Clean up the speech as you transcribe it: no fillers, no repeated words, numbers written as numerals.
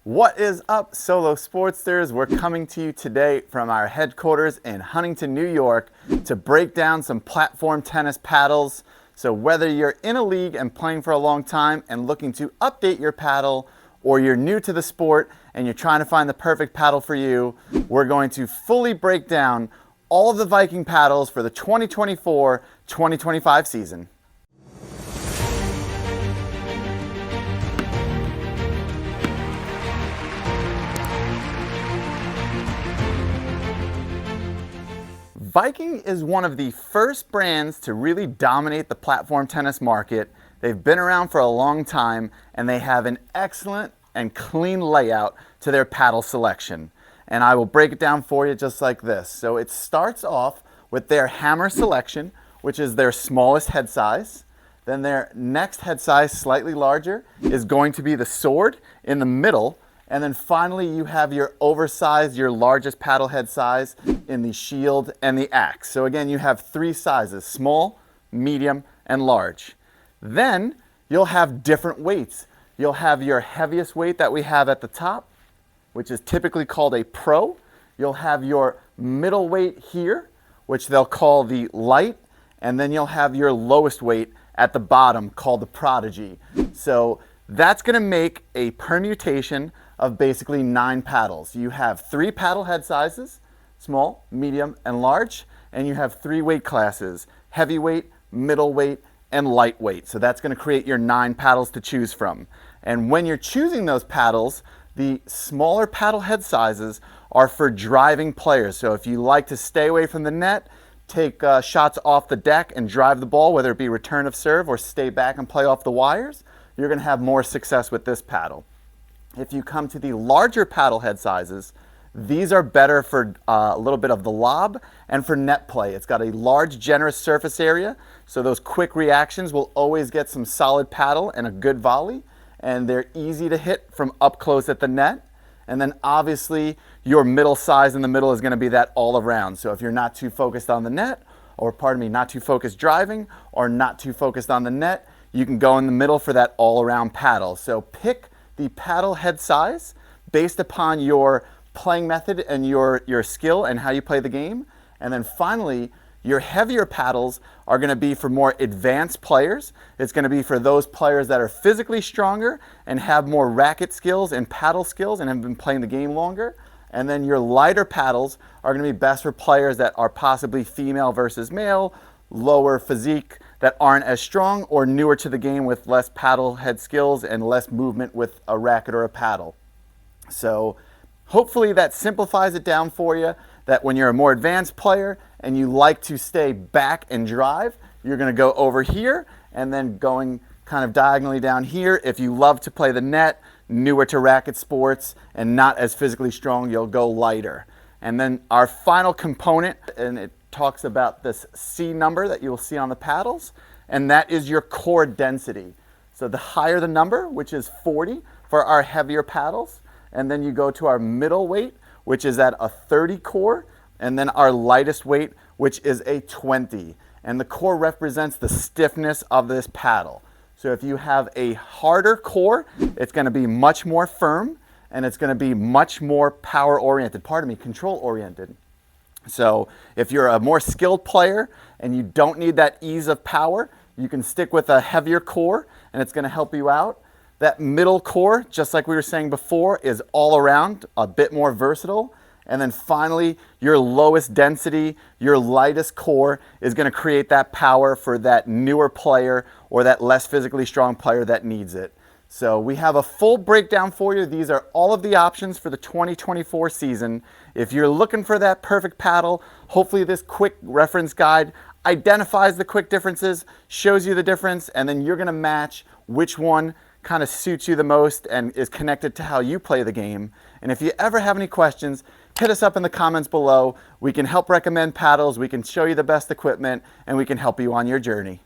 What is up, Solow Sportsters? We're coming to you today from our headquarters in Huntington, New York to break down some platform tennis paddles. So whether you're in a league and playing for a long time and looking to update your paddle, or you're new to the sport and you're trying to find the perfect paddle for you, we're going to fully break down all of the Viking paddles for the 2024-2025 season. Viking is one of the first brands to really dominate the platform tennis market. They've been around for a long time and they have an excellent and clean layout to their paddle selection. And I will break it down for you just like this. So it starts off with their hammer selection, which is their smallest head size. Then their next head size, slightly larger, is going to be the sword in the middle. And then finally, you have your oversized, your largest paddle head size in the shield and the axe. So again, you have three sizes: small, medium, and large. Then you'll have different weights. You'll have your heaviest weight that we have at the top, which is typically called a pro. You'll have your middle weight here, which they'll call the light. And then you'll have your lowest weight at the bottom, called the prodigy. So that's going to make a permutation of basically 9 paddles. You have 3 paddle head sizes: small, medium, and large. And you have 3 weight classes: heavyweight, middleweight, and lightweight. So that's going to create your 9 paddles to choose from. And when you're choosing those paddles, the smaller paddle head sizes are for driving players. So if you like to stay away from the net, take shots off the deck and drive the ball, whether it be return of serve or stay back and play off the wires, you're going to have more success with this paddle. If you come to the larger paddle head sizes, these are better for a little bit of the lob and for net play. It's got a large, generous surface area, so those quick reactions will always get some solid paddle and a good volley, and they're easy to hit from up close at the net. And then obviously your middle size in the middle is going to be that all around. So if you're not too focused on the net, or pardon me, not too focused driving, or not too focused on the net, you can go in the middle for that all around paddle. So pick the paddle head size based upon your playing method and your skill and how you play the game. And then finally, your heavier paddles are going to be for more advanced players. It's going to be for those players that are physically stronger and have more racket skills and paddle skills and have been playing the game longer. And then your lighter paddles are going to be best for players that are possibly female versus male, lower physique, that aren't as strong, or newer to the game with less paddle head skills and less movement with a racket or a paddle. So hopefully that simplifies it down for you, that when you're a more advanced player and you like to stay back and drive, you're going to go over here, and then going kind of diagonally down here. If you love to play the net, newer to racket sports, and not as physically strong, you'll go lighter. And then our final component, and it talks about this C number that you'll see on the paddles, and that is your core density. So the higher the number, which is 40 for our heavier paddles, and then you go to our middle weight, which is at a 30 core, and then our lightest weight, which is a 20. And the core represents the stiffness of this paddle. So if you have a harder core, it's going to be much more firm, and it's going to be much more power oriented, control oriented. So if you're a more skilled player and you don't need that ease of power, you can stick with a heavier core and it's going to help you out. That middle core, just like we were saying before, is all around, a bit more versatile. And then finally, your lowest density, your lightest core is going to create that power for that newer player or that less physically strong player that needs it. So we have a full breakdown for you. These are all of the options for the 2024 season. If you're looking for that perfect paddle, hopefully this quick reference guide identifies the quick differences, shows you the difference, and then you're going to match which one kind of suits you the most and is connected to how you play the game. And if you ever have any questions, hit us up in the comments below. We can help recommend paddles, we can show you the best equipment, and we can help you on your journey.